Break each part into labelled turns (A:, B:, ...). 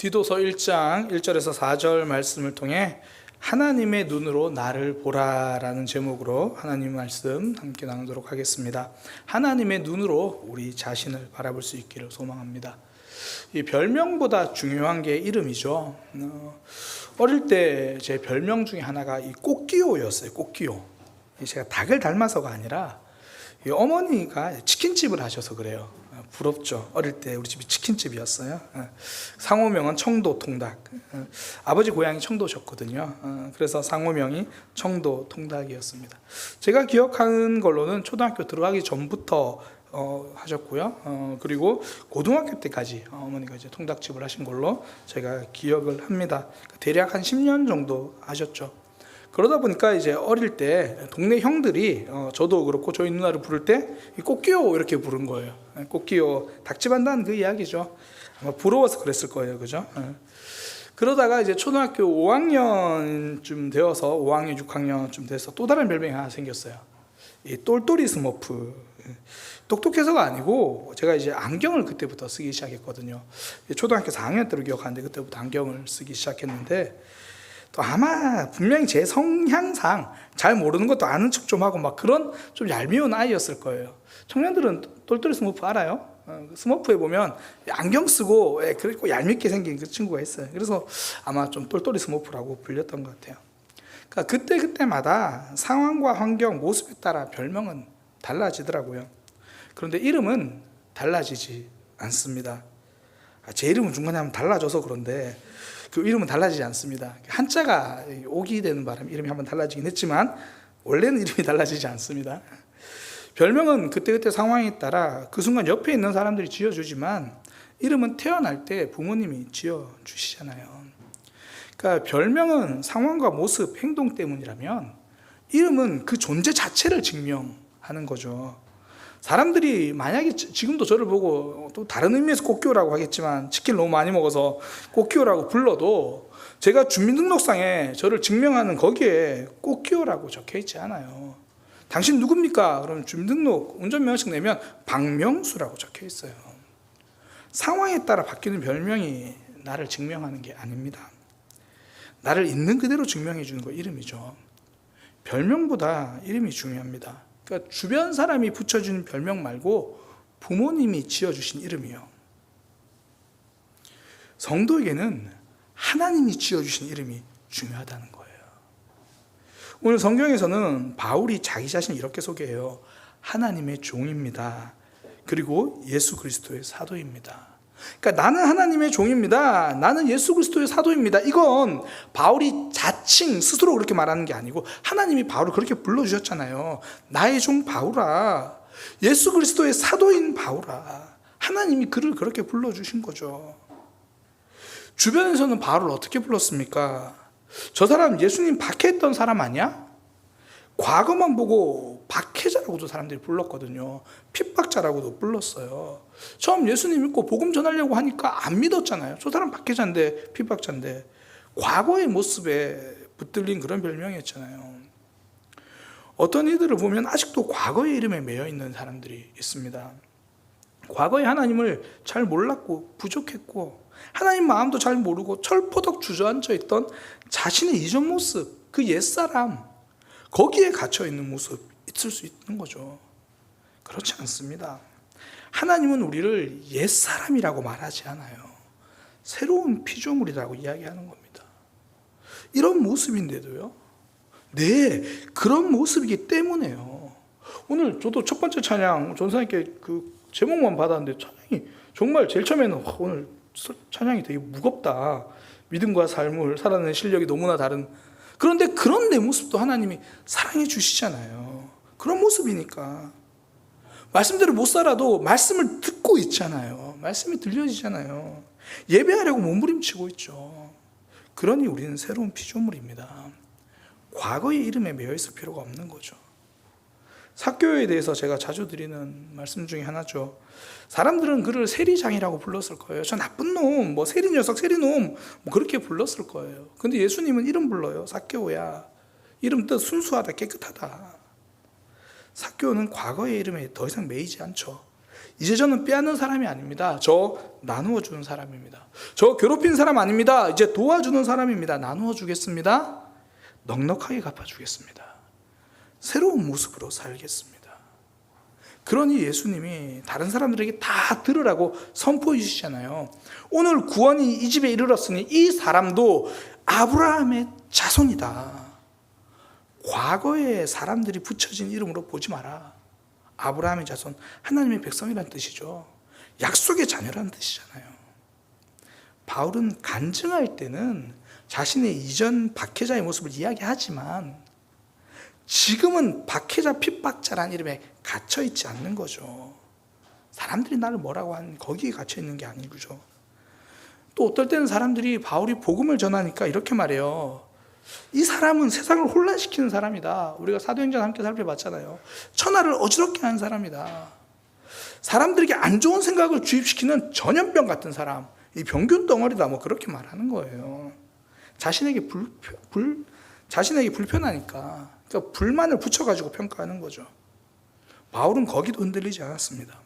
A: 디도서 1장 1절에서 4절 말씀을 통해 하나님의 눈으로 나를 보라라는 제목으로 하나님 말씀 함께 나누도록 하겠습니다. 하나님의 눈으로 우리 자신을 바라볼 수 있기를 소망합니다. 이 별명보다 중요한 게 이름이죠. 어릴 때 제 별명 중에 하나가 이 꽃기호였어요. 꽃기호. 제가 닭을 닮아서가 아니라 어머니가 치킨집을 하셔서 그래요. 부럽죠. 어릴 때 우리 집이 치킨집이었어요. 상호명은 청도통닭. 아버지 고향이 청도셨거든요. 그래서 상호명이 청도통닭이었습니다. 제가 기억하는 걸로는 초등학교 들어가기 전부터 하셨고요. 그리고 고등학교 때까지 어머니가 이제 통닭집을 하신 걸로 제가 기억을 합니다. 대략 한 10년 정도 하셨죠. 그러다 보니까 이제 어릴 때 동네 형들이 저도 그렇고 저희 누나를 부를 때 꽃기호 이렇게 부른 거예요. 꽃기호 닭집 한다는 그 이야기죠. 아마 부러워서 그랬을 거예요, 그죠? 그러다가 이제 초등학교 5학년쯤 되어서 5학년, 6학년쯤 돼서 또 다른 별명이 하나 생겼어요. 이 똘똘이 스머프. 똑똑해서가 아니고 제가 이제 안경을 그때부터 쓰기 시작했거든요. 초등학교 4학년 때로 기억하는데 그때부터 안경을 쓰기 시작했는데 또 아마 분명히 제 성향상 잘 모르는 것도 아는 척 좀 하고 막 그런 좀 얄미운 아이였을 거예요. 청년들은 똘똘이 스머프 알아요? 스머프에 보면 안경 쓰고 그리고 얄밉게 생긴 그 친구가 있어요. 그래서 아마 좀 똘똘이 스머프라고 불렸던 것 같아요. 그러니까 그때마다 상황과 환경, 모습에 따라 별명은 달라지더라고요. 그런데 이름은 달라지지 않습니다. 제 이름은 중간에 하면 달라져서 그런데 그 이름은 달라지지 않습니다. 한자가 오기 되는 바람에 이름이 한번 달라지긴 했지만 원래는 이름이 달라지지 않습니다. 별명은 그때그때 상황에 따라 그 순간 옆에 있는 사람들이 지어주지만 이름은 태어날 때 부모님이 지어주시잖아요. 그러니까 별명은 상황과 모습, 행동 때문이라면 이름은 그 존재 자체를 증명하는 거죠. 사람들이 만약에 지금도 저를 보고 또 다른 의미에서 꽃기호라고 하겠지만 치킨 너무 많이 먹어서 꽃기호라고 불러도 제가 주민등록상에 저를 증명하는 거기에 꽃기호라고 적혀 있지 않아요. 당신 누굽니까? 그러면 주민등록 운전면허증 내면 박명수라고 적혀 있어요. 상황에 따라 바뀌는 별명이 나를 증명하는 게 아닙니다. 나를 있는 그대로 증명해 주는 거 이름이죠. 별명보다 이름이 중요합니다. 그러니까 주변 사람이 붙여주는 별명 말고 부모님이 지어주신 이름이요. 성도에게는 하나님이 지어주신 이름이 중요하다는 거예요. 오늘 성경에서는 바울이 자기 자신을 이렇게 소개해요. 하나님의 종입니다. 그리고 예수 그리스도의 사도입니다. 그러니까 나는 하나님의 종입니다. 나는 예수 그리스도의 사도입니다. 이건 바울이 자칭 스스로 그렇게 말하는 게 아니고 하나님이 바울을 그렇게 불러주셨잖아요. 나의 종 바울아, 예수 그리스도의 사도인 바울아. 하나님이 그를 그렇게 불러주신 거죠. 주변에서는 바울을 어떻게 불렀습니까? 저 사람 예수님 박해했던 사람 아니야? 과거만 보고 박해자라고도 사람들이 불렀거든요. 핍박자라고도 불렀어요. 처음 예수님 믿고 복음 전하려고 하니까 안 믿었잖아요. 저 사람 박해자인데 핍박자인데 과거의 모습에 붙들린 그런 별명이었잖아요. 어떤 이들을 보면 아직도 과거의 이름에 매여 있는 사람들이 있습니다. 과거의 하나님을 잘 몰랐고 부족했고 하나님 마음도 잘 모르고 철포덕 주저앉아 있던 자신의 이전 모습, 그 옛사람 거기에 갇혀있는 모습 있을 수 있는 거죠. 그렇지 않습니다. 하나님은 우리를 옛사람이라고 말하지 않아요. 새로운 피조물이라고 이야기하는 겁니다. 이런 모습인데도요. 네, 그런 모습이기 때문에요. 오늘 저도 첫 번째 찬양 전사님께 그 제목만 받았는데 찬양이 정말 제일 처음에는 오늘 찬양이 되게 무겁다. 믿음과 삶을 살아내는 실력이 너무나 다른 그런데 그런 내 모습도 하나님이 사랑해 주시잖아요. 그런 모습이니까. 말씀대로 못 살아도 말씀을 듣고 있잖아요. 말씀이 들려지잖아요. 예배하려고 몸부림치고 있죠. 그러니 우리는 새로운 피조물입니다. 과거의 이름에 매여 있을 필요가 없는 거죠. 삭개오에 대해서 제가 자주 드리는 말씀 중에 하나죠. 사람들은 그를 세리장이라고 불렀을 거예요. 저 나쁜 놈, 뭐 세리 녀석, 세리놈, 뭐 그렇게 불렀을 거예요. 근데 예수님은 이름 불러요. 삭개오야. 이름 뜻 순수하다, 깨끗하다. 삭개오는 과거의 이름에 더 이상 매이지 않죠. 이제 저는 빼앗는 사람이 아닙니다. 저 나누어 주는 사람입니다. 저 괴롭힌 사람 아닙니다. 이제 도와주는 사람입니다. 나누어 주겠습니다. 넉넉하게 갚아주겠습니다. 새로운 모습으로 살겠습니다. 그러니 예수님이 다른 사람들에게 다 들으라고 선포해 주시잖아요. 오늘 구원이 이 집에 이르렀으니 이 사람도 아브라함의 자손이다. 과거에 사람들이 붙여진 이름으로 보지 마라. 아브라함의 자손, 하나님의 백성이라는 뜻이죠. 약속의 자녀라는 뜻이잖아요. 바울은 간증할 때는 자신의 이전 박해자의 모습을 이야기하지만 지금은 박해자 핍박자라는 이름에 갇혀있지 않는 거죠. 사람들이 나를 뭐라고 하는 거기에 갇혀있는 게 아니죠. 또 어떨 때는 사람들이 바울이 복음을 전하니까 이렇게 말해요. 이 사람은 세상을 혼란시키는 사람이다. 우리가 사도행전 함께 살펴봤잖아요. 천하를 어지럽게 하는 사람이다. 사람들에게 안 좋은 생각을 주입시키는 전염병 같은 사람, 이 병균 덩어리다, 뭐 그렇게 말하는 거예요. 자신에게 불편하니까, 그러니까 불만을 붙여가지고 평가하는 거죠. 바울은 거기도 흔들리지 않았습니다.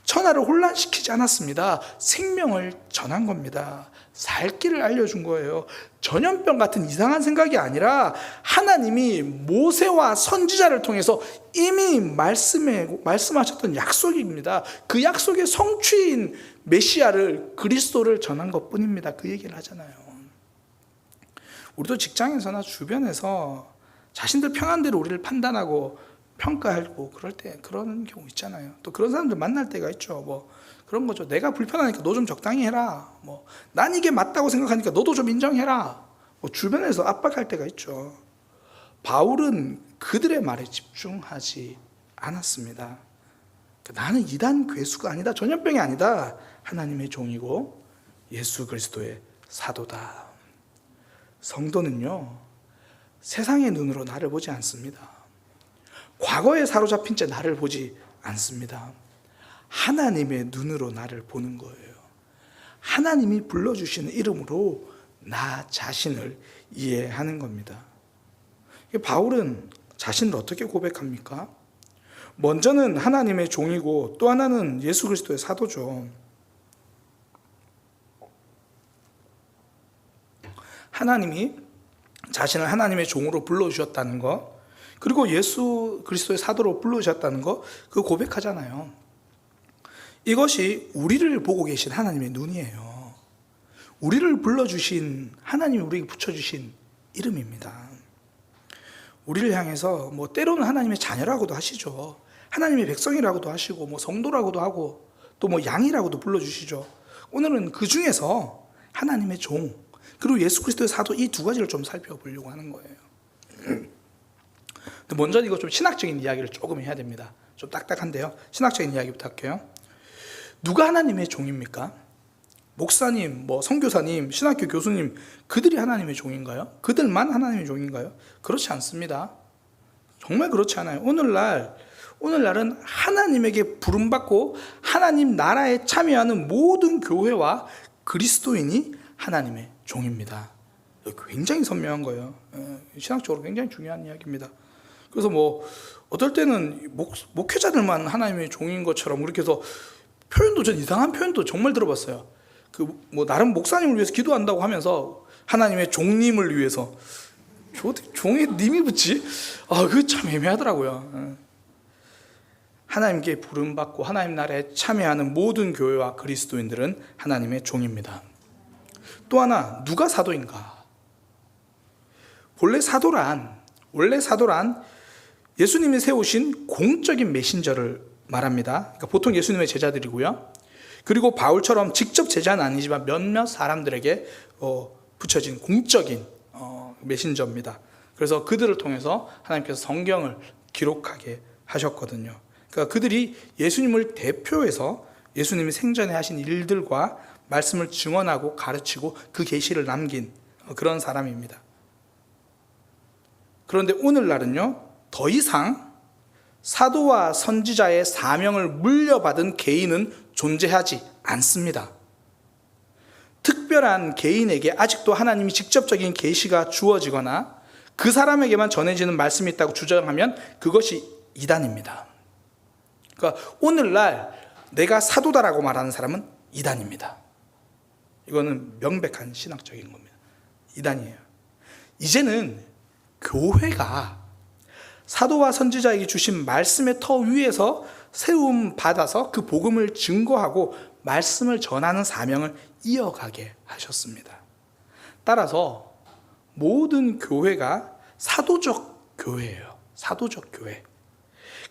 A: 천하를 혼란시키지 않았습니다. 생명을 전한 겁니다. 살 길을 알려준 거예요. 전염병 같은 이상한 생각이 아니라 하나님이 모세와 선지자를 통해서 이미 말씀하셨던 약속입니다. 그 약속의 성취인 메시아를, 그리스도를 전한 것뿐입니다. 그 얘기를 하잖아요. 우리도 직장에서나 주변에서 자신들 편한 대로 우리를 판단하고 평가하고 그럴 때 그런 경우 있잖아요. 또 그런 사람들 만날 때가 있죠. 뭐 그런 거죠. 내가 불편하니까 너 좀 적당히 해라. 뭐 난 이게 맞다고 생각하니까 너도 좀 인정해라. 뭐 주변에서 압박할 때가 있죠. 바울은 그들의 말에 집중하지 않았습니다. 나는 이단 괴수가 아니다. 전염병이 아니다. 하나님의 종이고 예수 그리스도의 사도다. 성도는요, 세상의 눈으로 나를 보지 않습니다. 과거에 사로잡힌 채 나를 보지 않습니다. 하나님의 눈으로 나를 보는 거예요. 하나님이 불러주시는 이름으로 나 자신을 이해하는 겁니다. 바울은 자신을 어떻게 고백합니까? 먼저는 하나님의 종이고 또 하나는 예수 그리스도의 사도죠. 하나님이 자신을 하나님의 종으로 불러주셨다는 것, 그리고 예수 그리스도의 사도로 불러주셨다는 것, 그거 고백하잖아요. 이것이 우리를 보고 계신 하나님의 눈이에요. 우리를 불러주신 하나님이 우리에게 붙여주신 이름입니다. 우리를 향해서 뭐 때로는 하나님의 자녀라고도 하시죠. 하나님의 백성이라고도 하시고 뭐 성도라고도 하고 또 뭐 양이라고도 불러주시죠. 오늘은 그 중에서 하나님의 종 그리고 예수 그리스도의 사도, 이 두 가지를 좀 살펴보려고 하는 거예요. 먼저 이거 좀 신학적인 이야기를 조금 해야 됩니다. 좀 딱딱한데요. 신학적인 이야기부터 할게요. 누가 하나님의 종입니까? 목사님, 뭐 선교사님, 신학교 교수님, 그들이 하나님의 종인가요? 그들만 하나님의 종인가요? 그렇지 않습니다. 정말 그렇지 않아요. 오늘날은 하나님에게 부름받고 하나님 나라에 참여하는 모든 교회와 그리스도인이 하나님의 종입니다. 굉장히 선명한 거예요. 신학적으로 굉장히 중요한 이야기입니다. 그래서 뭐 어떨 때는 목회자들만 하나님의 종인 것처럼 그렇게 해서 표현도, 전 이상한 표현도 정말 들어봤어요. 그 뭐 나름 목사님을 위해서 기도한다고 하면서 하나님의 종님을 위해서, 종에 님이 붙지? 그거 참 애매하더라고요. 하나님께 부름받고 하나님 나라에 참여하는 모든 교회와 그리스도인들은 하나님의 종입니다. 또 하나, 누가 사도인가? 원래 사도란 예수님이 세우신 공적인 메신저를 말합니다. 그러니까 보통 예수님의 제자들이고요. 그리고 바울처럼 직접 제자는 아니지만 몇몇 사람들에게 붙여진 공적인 메신저입니다. 그래서 그들을 통해서 하나님께서 성경을 기록하게 하셨거든요. 그러니까 그들이 예수님을 대표해서 예수님이 생전에 하신 일들과 말씀을 증언하고 가르치고 그 계시를 남긴 그런 사람입니다. 그런데 오늘날은요, 더 이상 사도와 선지자의 사명을 물려받은 개인은 존재하지 않습니다. 특별한 개인에게 아직도 하나님이 직접적인 계시가 주어지거나 그 사람에게만 전해지는 말씀이 있다고 주장하면 그것이 이단입니다. 그러니까 오늘날 내가 사도다라고 말하는 사람은 이단입니다. 이거는 명백한 신학적인 겁니다. 이단이에요. 이제는 교회가 사도와 선지자에게 주신 말씀의 터 위에서 세움 받아서 그 복음을 증거하고 말씀을 전하는 사명을 이어가게 하셨습니다. 따라서 모든 교회가 사도적 교회예요. 사도적 교회.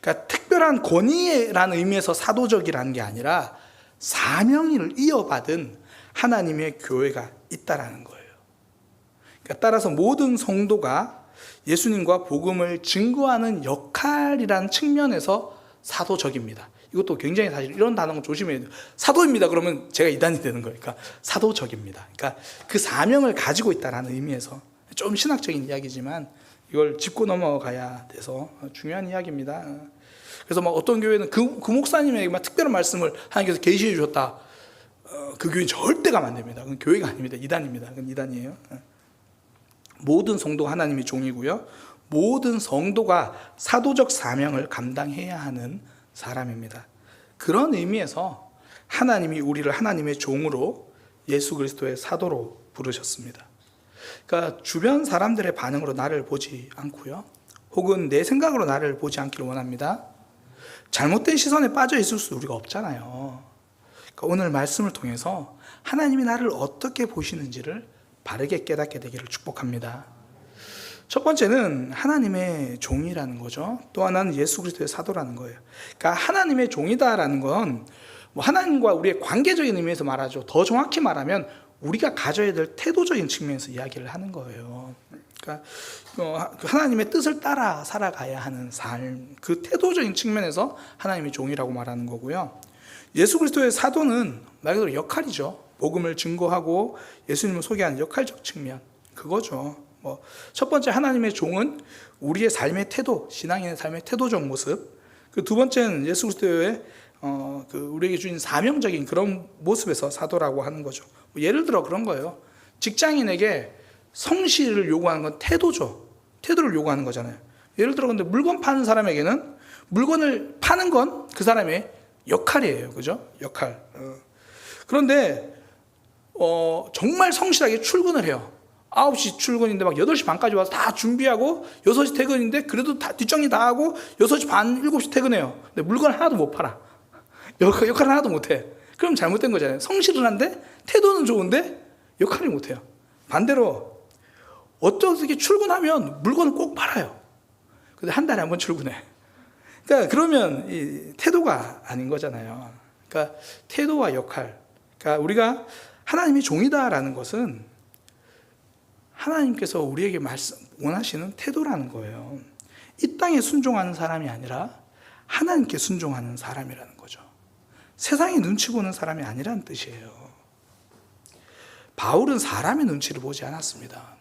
A: 그러니까 특별한 권위라는 의미에서 사도적이라는 게 아니라 사명을 이어받은 하나님의 교회가 있다라는 거예요. 그러니까 따라서 모든 성도가 예수님과 복음을 증거하는 역할이라는 측면에서 사도적입니다. 이것도 굉장히 사실 이런 단어는 조심해야 돼요. 사도입니다. 그러면 제가 이단이 되는 거니까 사도적입니다. 그러니까 그 사명을 가지고 있다는 의미에서 좀 신학적인 이야기지만 이걸 짚고 넘어가야 돼서 중요한 이야기입니다. 그래서 막 어떤 교회는 그 목사님에게 막 특별한 말씀을 하나님께서 계시해 주셨다. 그 교회는 절대 가면 안 됩니다. 그건 교회가 아닙니다. 이단입니다. 그건 이단이에요. 모든 성도가 하나님의 종이고요. 모든 성도가 사도적 사명을 감당해야 하는 사람입니다. 그런 의미에서 하나님이 우리를 하나님의 종으로 예수 그리스도의 사도로 부르셨습니다. 그러니까 주변 사람들의 반응으로 나를 보지 않고요. 혹은 내 생각으로 나를 보지 않기를 원합니다. 잘못된 시선에 빠져 있을 수 우리가 없잖아요. 그러니까 오늘 말씀을 통해서 하나님이 나를 어떻게 보시는지를 바르게 깨닫게 되기를 축복합니다. 첫 번째는 하나님의 종이라는 거죠. 또 하나는 예수 그리스도의 사도라는 거예요. 그러니까 하나님의 종이다라는 건 하나님과 우리의 관계적인 의미에서 말하죠. 더 정확히 말하면 우리가 가져야 될 태도적인 측면에서 이야기를 하는 거예요. 그러니까 하나님의 뜻을 따라 살아가야 하는 삶, 그 태도적인 측면에서 하나님의 종이라고 말하는 거고요. 예수 그리스도의 사도는 말 그대로 역할이죠. 복음을 증거하고 예수님을 소개하는 역할적 측면, 그거죠. 첫 번째 하나님의 종은 우리의 삶의 태도, 신앙인의 삶의 태도적 모습. 그 두 번째는 예수 그리스도의 우리에게 주신 사명적인 그런 모습에서 사도라고 하는 거죠. 예를 들어 그런 거예요. 직장인에게 성실을 요구하는 건 태도죠. 태도를 요구하는 거잖아요. 예를 들어 근데 물건 파는 사람에게는 물건을 파는 건 그 사람의 역할이에요. 그죠? 역할. 그런데 정말 성실하게 출근을 해요. 9시 출근인데 막 8시 반까지 와서 다 준비하고 6시 퇴근인데 그래도 다 뒷정리 다 하고 6시 반, 7시 퇴근해요. 근데 물건 하나도 못 팔아. 역할 하나도 못 해. 그럼 잘못된 거잖아요. 성실은 한데 태도는 좋은데 역할을 못 해요. 반대로 어떻게 출근하면 물건을 꼭 팔아요. 근데 한 달에 한 번 출근해. 그러니까 그러면 이 태도가 아닌 거잖아요. 그러니까 태도와 역할. 그러니까 우리가 하나님의 종이다라는 것은 하나님께서 우리에게 원하시는 태도라는 거예요. 이 땅에 순종하는 사람이 아니라 하나님께 순종하는 사람이라는 거죠. 세상의 눈치 보는 사람이 아니라는 뜻이에요. 바울은 사람의 눈치를 보지 않았습니다.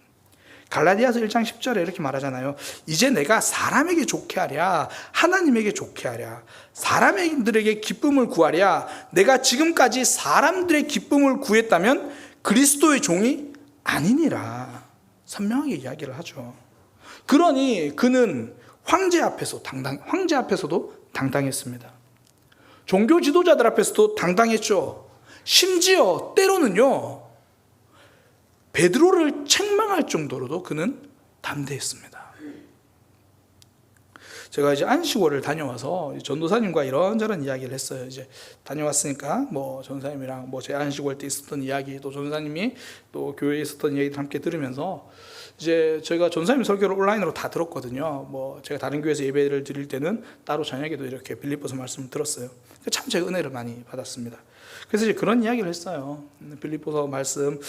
A: 갈라디아서 1장 10절에 이렇게 말하잖아요. 이제 내가 사람에게 좋게 하랴 하나님에게 좋게 하랴 사람들에게 기쁨을 구하랴 내가 지금까지 사람들의 기쁨을 구했다면 그리스도의 종이 아니니라 선명하게 이야기를 하죠. 그러니 그는 황제 앞에서도 당당했습니다. 종교 지도자들 앞에서도 당당했죠. 심지어 때로는요 베드로를 책망할 정도로도 그는 담대했습니다. 제가 이제 안식월을 다녀와서 전도사님과 이런저런 이야기를 했어요. 이제 다녀왔으니까 전도사님이랑 제 안식월 때 있었던 이야기, 또 전도사님이 또 교회에 있었던 이야기를 함께 들으면서 이제 저희가 전도사님 설교를 온라인으로 다 들었거든요. 제가 다른 교회에서 예배를 드릴 때는 따로 저녁에도 이렇게 빌립보서 말씀을 들었어요. 참 제가 은혜를 많이 받았습니다. 그래서 이제 그런 이야기를 했어요. 빌립보서 말씀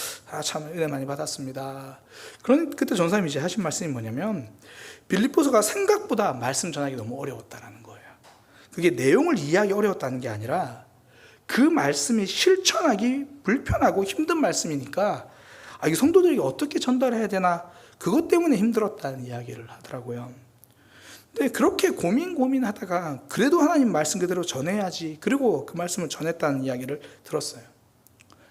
A: 참 은혜 많이 받았습니다. 그때 전사님이 이제 하신 말씀이 뭐냐면 빌립보서가 생각보다 말씀 전하기 너무 어려웠다라는 거예요. 그게 내용을 이해하기 어려웠다는 게 아니라 그 말씀이 실천하기 불편하고 힘든 말씀이니까 이 성도들에게 어떻게 전달해야 되나 그것 때문에 힘들었다는 이야기를 하더라고요. 근데 그렇게 고민하다가 그래도 하나님 말씀 그대로 전해야지 그리고 그 말씀을 전했다는 이야기를 들었어요.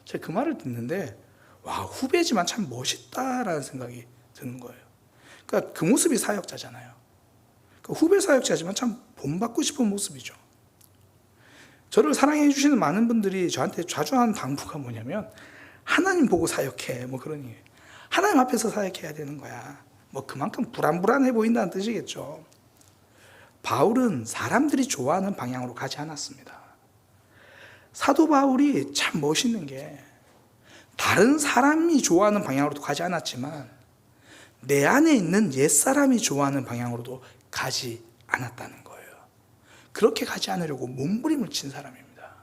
A: 제가 그 말을 듣는데 후배지만 참 멋있다라는 생각이 드는 거예요. 그러니까 그 모습이 사역자잖아요. 그러니까 후배 사역자지만 참 본받고 싶은 모습이죠. 저를 사랑해 주시는 많은 분들이 저한테 자주 하는 당부가 뭐냐면 하나님 보고 사역해, 뭐 그런 얘기예요. 하나님 앞에서 사역해야 되는 거야. 뭐 그만큼 불안불안해 보인다는 뜻이겠죠. 바울은 사람들이 좋아하는 방향으로 가지 않았습니다. 사도 바울이 참 멋있는 게 다른 사람이 좋아하는 방향으로도 가지 않았지만 내 안에 있는 옛사람이 좋아하는 방향으로도 가지 않았다는 거예요. 그렇게 가지 않으려고 몸부림을 친 사람입니다.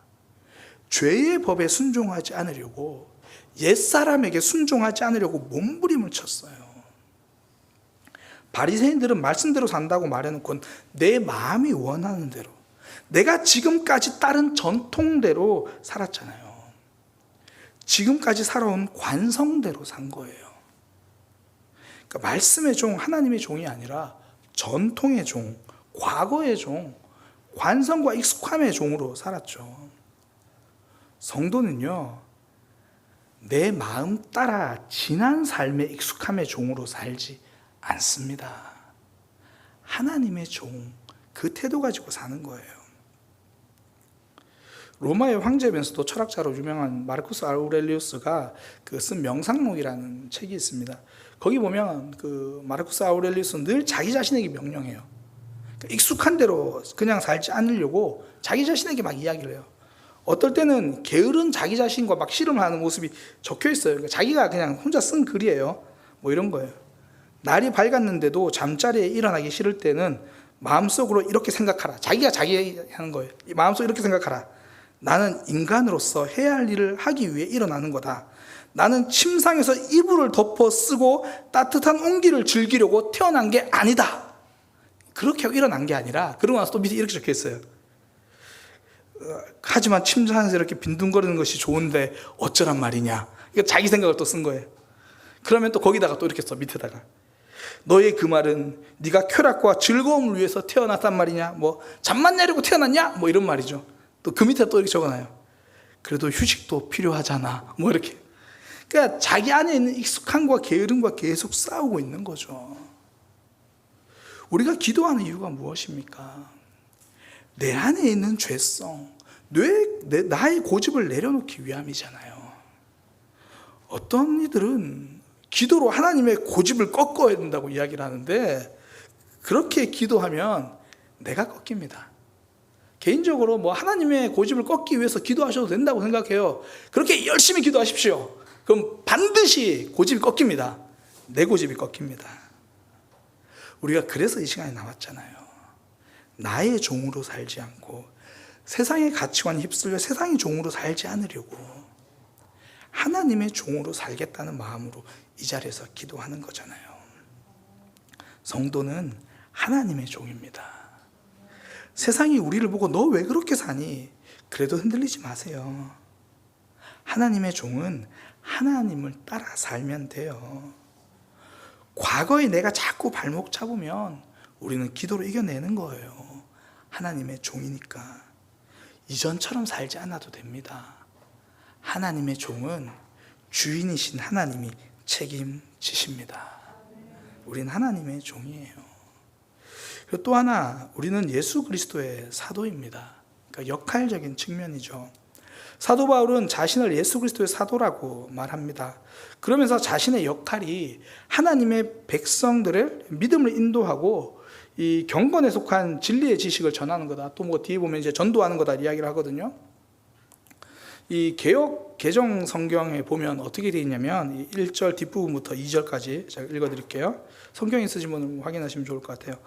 A: 죄의 법에 순종하지 않으려고, 옛사람에게 순종하지 않으려고 몸부림을 쳤어요. 바리새인들은 말씀대로 산다고 말해놓고 내 마음이 원하는 대로, 내가 지금까지 따른 전통대로 살았잖아요. 지금까지 살아온 관성대로 산 거예요. 그러니까 말씀의 종, 하나님의 종이 아니라 전통의 종, 과거의 종, 관성과 익숙함의 종으로 살았죠. 성도는요, 내 마음 따라 지난 삶의 익숙함의 종으로 살지 않습니다. 하나님의 종, 그 태도 가지고 사는 거예요. 로마의 황제면서도 철학자로 유명한 마르쿠스 아우렐리우스가 쓴 명상록이라는 책이 있습니다. 거기 보면 마르쿠스 아우렐리우스는 늘 자기 자신에게 명령해요. 그러니까 익숙한 대로 그냥 살지 않으려고 자기 자신에게 막 이야기를 해요. 어떨 때는 게으른 자기 자신과 막 씨름하는 모습이 적혀 있어요. 그러니까 자기가 그냥 혼자 쓴 글이에요. 뭐 이런 거예요. 날이 밝았는데도 잠자리에 일어나기 싫을 때는 마음속으로 이렇게 생각하라. 자기가 자기 하는 거예요. 마음속으로 이렇게 생각하라. 나는 인간으로서 해야 할 일을 하기 위해 일어나는 거다. 나는 침상에서 이불을 덮어 쓰고 따뜻한 온기를 즐기려고 태어난 게 아니다. 그렇게 하고 일어난 게 아니라, 그러고 나서 또 밑에 이렇게 적혀 있어요. 하지만 침상에서 이렇게 빈둥거리는 것이 좋은데 어쩌란 말이냐. 이거 자기 생각을 또 쓴 거예요. 그러면 또 거기다가 또 이렇게 써, 밑에다가. 너의 그 말은 네가 쾌락과 즐거움을 위해서 태어났단 말이냐, 뭐 잠만 자려고 태어났냐, 뭐 이런 말이죠. 또 그 밑에 또 이렇게 적어놔요. 그래도 휴식도 필요하잖아, 뭐 이렇게. 그러니까 자기 안에 있는 익숙함과 게으름과 계속 싸우고 있는 거죠. 우리가 기도하는 이유가 무엇입니까? 내 안에 있는 죄성, 나의 고집을 내려놓기 위함이잖아요. 어떤 이들은 기도로 하나님의 고집을 꺾어야 된다고 이야기를 하는데, 그렇게 기도하면 내가 꺾입니다. 개인적으로 뭐 하나님의 고집을 꺾기 위해서 기도하셔도 된다고 생각해요. 그렇게 열심히 기도하십시오. 그럼 반드시 고집이 꺾입니다. 내 고집이 꺾입니다. 우리가 그래서 이 시간에 나왔잖아요. 나의 종으로 살지 않고 세상의 가치관에 휩쓸려 세상의 종으로 살지 않으려고 하나님의 종으로 살겠다는 마음으로 이 자리에서 기도하는 거잖아요. 성도는 하나님의 종입니다. 세상이 우리를 보고 너 왜 그렇게 사니? 그래도 흔들리지 마세요. 하나님의 종은 하나님을 따라 살면 돼요. 과거에 내가 자꾸 발목 잡으면 우리는 기도로 이겨내는 거예요. 하나님의 종이니까. 이전처럼 살지 않아도 됩니다. 하나님의 종은 주인이신 하나님이 책임지십니다. 우린 하나님의 종이에요. 그리고 또 하나, 우리는 예수 그리스도의 사도입니다. 그러니까 역할적인 측면이죠. 사도 바울은 자신을 예수 그리스도의 사도라고 말합니다. 그러면서 자신의 역할이 하나님의 백성들을 믿음을 인도하고 이 경건에 속한 진리의 지식을 전하는 거다. 또 뭐 뒤에 보면 이제 전도하는 거다 이야기를 하거든요. 이 개역 개정 성경에 보면 어떻게 되어 있냐면 1절 뒷부분부터 2절까지 제가 읽어드릴게요. 성경에 쓰신 분은 확인하시면 좋을 것 같아요.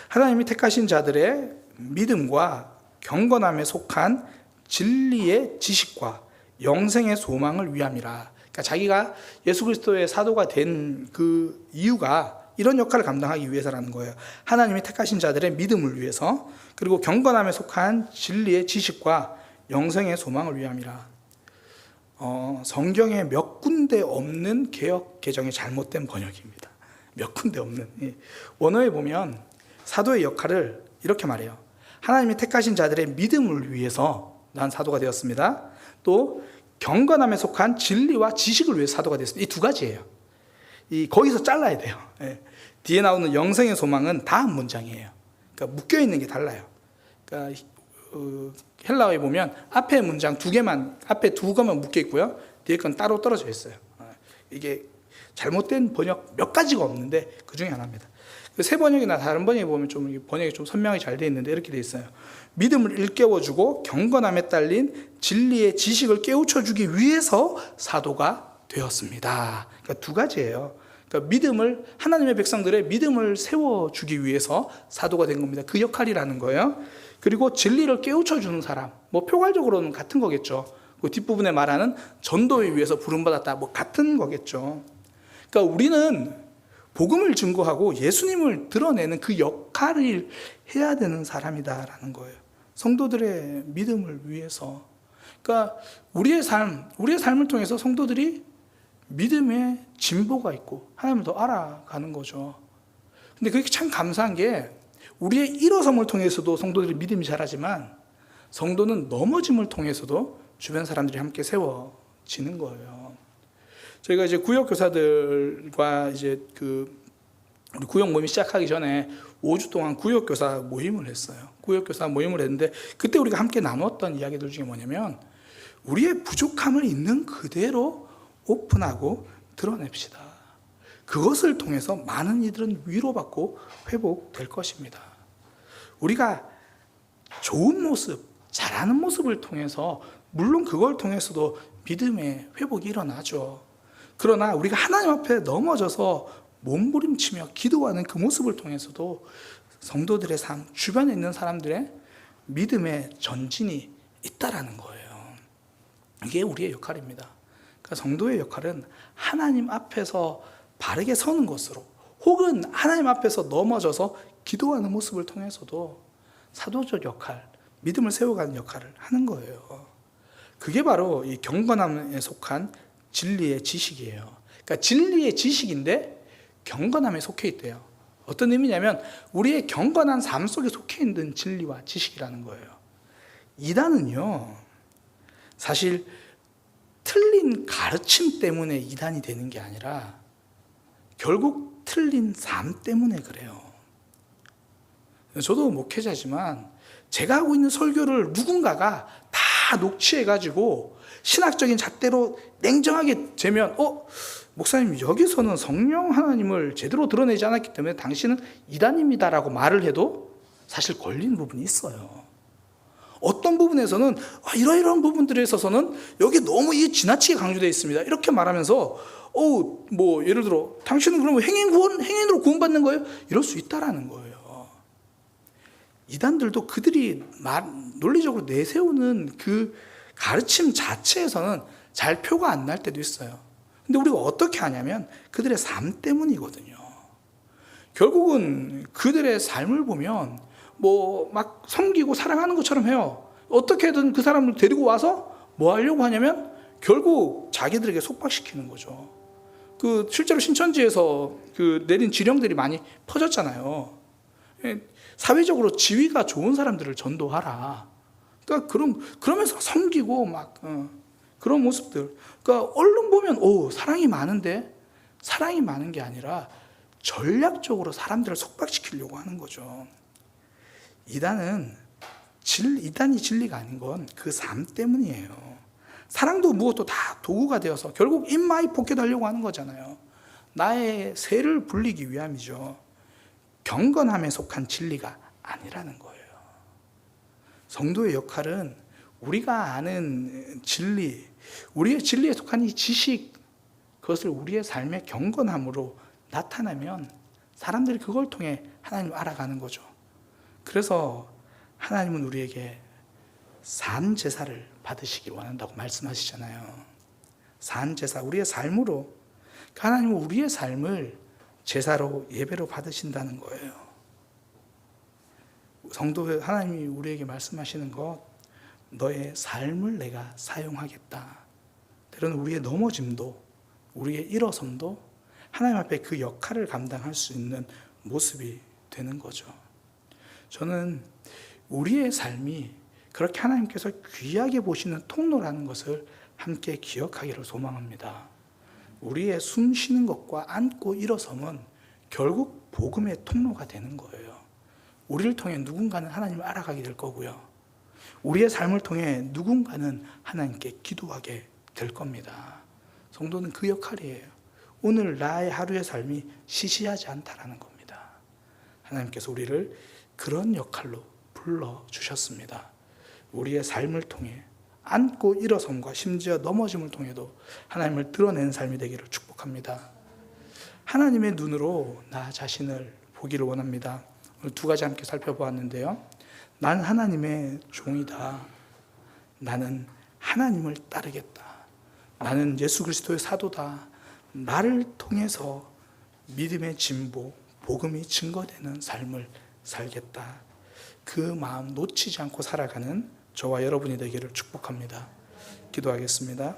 A: 하나님이 택하신 자들의 믿음과 경건함에 속한 진리의 지식과 영생의 소망을 위함이라. 그러니까 자기가 예수 그리스도의 사도가 된 그 이유가 이런 역할을 감당하기 위해서라는 거예요. 하나님이 택하신 자들의 믿음을 위해서, 그리고 경건함에 속한 진리의 지식과 영생의 소망을 위함이라. 성경에 몇 군데 없는 개역 개정의 잘못된 번역입니다. 몇 군데 없는. 원어에 보면 사도의 역할을 이렇게 말해요. 하나님이 택하신 자들의 믿음을 위해서 난 사도가 되었습니다. 또 경건함에 속한 진리와 지식을 위해서 사도가 되었습니다. 이 두 가지예요. 거기서 잘라야 돼요. 뒤에 나오는 영생의 소망은 다음 문장이에요. 그러니까 묶여 있는 게 달라요. 그러니까 헬라어에 보면 앞에 문장 두 개만, 앞에 두 거만 묶여 있고요. 뒤에 건 따로 떨어져 있어요. 이게 잘못된 번역 몇 가지가 없는데 그 중에 하나입니다. 새 번역이나 다른 번역에 보면 좀 번역이 좀 선명하게 잘 되어 있는데 이렇게 되어 있어요. 믿음을 일깨워주고 경건함에 딸린 진리의 지식을 깨우쳐주기 위해서 사도가 되었습니다. 그러니까 두 가지예요. 그러니까 믿음을, 하나님의 백성들의 믿음을 세워주기 위해서 사도가 된 겁니다. 그 역할이라는 거예요. 그리고 진리를 깨우쳐주는 사람, 뭐 표괄적으로는 같은 거겠죠. 그 뒷부분에 말하는 전도에 위해서 부름받았다, 뭐 같은 거겠죠. 그러니까 우리는 복음을 증거하고 예수님을 드러내는 그 역할을 해야 되는 사람이다라는 거예요. 성도들의 믿음을 위해서. 그러니까 우리의 삶을 통해서 성도들이 믿음의 진보가 있고 하나님을 더 알아가는 거죠. 근데 그게 참 감사한 게 우리의 일어섬을 통해서도 성도들이 믿음이 자라지만 성도는 넘어짐을 통해서도 주변 사람들이 함께 세워지는 거예요. 저희가 이제 구역 교사들과 이제 우리 구역 모임 시작하기 전에 5주 동안 구역 교사 모임을 했어요. 구역 교사 모임을 했는데 그때 우리가 함께 나눴던 이야기들 중에 뭐냐면 우리의 부족함을 있는 그대로 오픈하고 드러냅시다. 그것을 통해서 많은 이들은 위로받고 회복될 것입니다. 우리가 좋은 모습, 잘하는 모습을 통해서 물론 그걸 통해서도 믿음의 회복이 일어나죠. 그러나 우리가 하나님 앞에 넘어져서 몸부림치며 기도하는 그 모습을 통해서도 성도들의 삶, 주변에 있는 사람들의 믿음의 전진이 있다라는 거예요. 이게 우리의 역할입니다. 그러니까 성도의 역할은 하나님 앞에서 바르게 서는 것으로 혹은 하나님 앞에서 넘어져서 기도하는 모습을 통해서도 사도적 역할, 믿음을 세워가는 역할을 하는 거예요. 그게 바로 이 경건함에 속한 진리의 지식이에요. 그러니까 진리의 지식인데 경건함에 속해 있대요. 어떤 의미냐면 우리의 경건한 삶 속에 속해 있는 진리와 지식이라는 거예요. 이단은요, 사실 틀린 가르침 때문에 이단이 되는 게 아니라 결국 틀린 삶 때문에 그래요. 저도 목회자지만 제가 하고 있는 설교를 누군가가 다 녹취해가지고 신학적인 잣대로 냉정하게 재면 목사님 여기서는 성령 하나님을 제대로 드러내지 않았기 때문에 당신은 이단입니다라고 말을 해도 사실 걸리는 부분이 있어요. 어떤 부분에서는 이러이러한 부분들에 있어서는 여기 너무 지나치게 강조되어 있습니다. 이렇게 말하면서 뭐 예를 들어 당신은 그러면 행인으로 구원받는 거예요? 이럴 수 있다라는 거예요. 이단들도 그들이 논리적으로 내세우는 그 가르침 자체에서는 잘 표가 안 날 때도 있어요. 근데 우리가 어떻게 하냐면 그들의 삶 때문이거든요. 결국은 그들의 삶을 보면 뭐 막 섬기고 사랑하는 것처럼 해요. 어떻게든 그 사람을 데리고 와서 뭐 하려고 하냐면 결국 자기들에게 속박시키는 거죠. 실제로 신천지에서 내린 지령들이 많이 퍼졌잖아요. 사회적으로 지위가 좋은 사람들을 전도하라. 그러니까 그러면서 섬기고 그런 모습들. 그러니까 얼른 보면 사랑이 많은데 사랑이 많은 게 아니라 전략적으로 사람들을 속박시키려고 하는 거죠. 이단이 진리가 아닌 건 그 삶 때문이에요. 사랑도 무엇도 다 도구가 되어서 결국 입마이 포켓하려고 하는 거잖아요. 나의 세를 불리기 위함이죠. 경건함에 속한 진리가 아니라는 거예요. 성도의 역할은 우리가 아는 진리, 우리의 진리에 속한 이 지식, 그것을 우리의 삶의 경건함으로 나타내면 사람들이 그걸 통해 하나님을 알아가는 거죠. 그래서 하나님은 우리에게 산 제사를 받으시길 원한다고 말씀하시잖아요. 산 제사, 우리의 삶으로. 하나님은 우리의 삶을 제사로 예배로 받으신다는 거예요. 성도 하나님이 우리에게 말씀하시는 것, 너의 삶을 내가 사용하겠다. 때로는 우리의 넘어짐도, 우리의 일어섬도 하나님 앞에 그 역할을 감당할 수 있는 모습이 되는 거죠. 저는 우리의 삶이 그렇게 하나님께서 귀하게 보시는 통로라는 것을 함께 기억하기를 소망합니다. 우리의 숨 쉬는 것과 앉고 일어섬은 결국 복음의 통로가 되는 거예요. 우리를 통해 누군가는 하나님을 알아가게 될 거고요. 우리의 삶을 통해 누군가는 하나님께 기도하게 될 겁니다. 성도는 그 역할이에요. 오늘 나의 하루의 삶이 시시하지 않다라는 겁니다. 하나님께서 우리를 그런 역할로 불러주셨습니다. 우리의 삶을 통해 앉고 일어섬과 심지어 넘어짐을 통해도 하나님을 드러내는 삶이 되기를 축복합니다. 하나님의 눈으로 나 자신을 보기를 원합니다. 오늘 두 가지 함께 살펴보았는데요. 난 하나님의 종이다. 나는 하나님을 따르겠다. 나는 예수 그리스도의 사도다. 나를 통해서 믿음의 진보, 복음이 증거되는 삶을 살겠다. 그 마음 놓치지 않고 살아가는 저와 여러분이 되기를 축복합니다. 기도하겠습니다.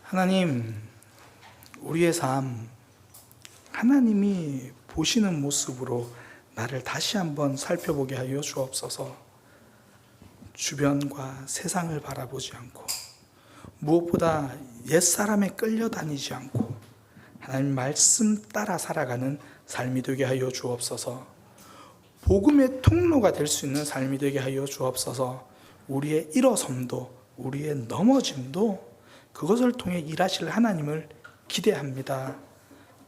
A: 하나님, 우리의 삶, 하나님이 보시는 모습으로 나를 다시 한번 살펴보게 하여 주옵소서. 주변과 세상을 바라보지 않고 무엇보다 옛사람에 끌려다니지 않고 하나님 말씀 따라 살아가는 삶이 되게 하여 주옵소서. 복음의 통로가 될 수 있는 삶이 되게 하여 주옵소서. 우리의 일어섬도 우리의 넘어짐도 그것을 통해 일하실 하나님을 기대합니다.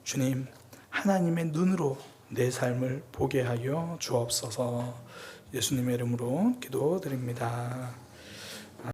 A: 주님, 하나님의 눈으로 내 삶을 보게 하여 주옵소서. 예수님의 이름으로 기도드립니다.